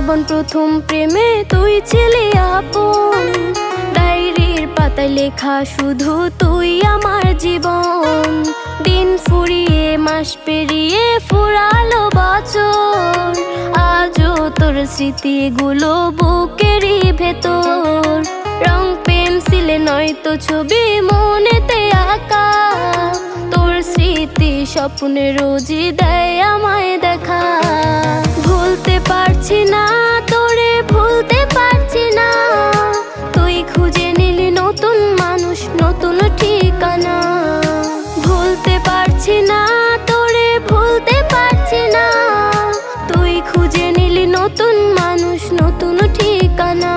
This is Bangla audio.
জীবন প্রথম প্রেমে তুই ছিলি আপন, ডায়েরির পাতায় লেখা শুধু তুই আমার জীবন। দিন ফুরিয়ে মাস পেরিয়ে ফুরালো বছর, আজও তোর স্মৃতিগুলো বুকেরই ভেতর। রং পেন্সিলে নয়তো ছবি মনেতে আঁকা, তোর স্মৃতি স্বপ্নে রোজই দেয় আমায় দেখা। ভুলতে পারছি না তোরে, ভুলতে পারছি না, তুই খুঁজে নিলি নতুন মানুষ, নতুন ঠিকানা। ভুলতে পারছি না তোরে, ভুলতে পারছি না, তুই খুঁজে নিলি নতুন মানুষ, নতুন ঠিকানা।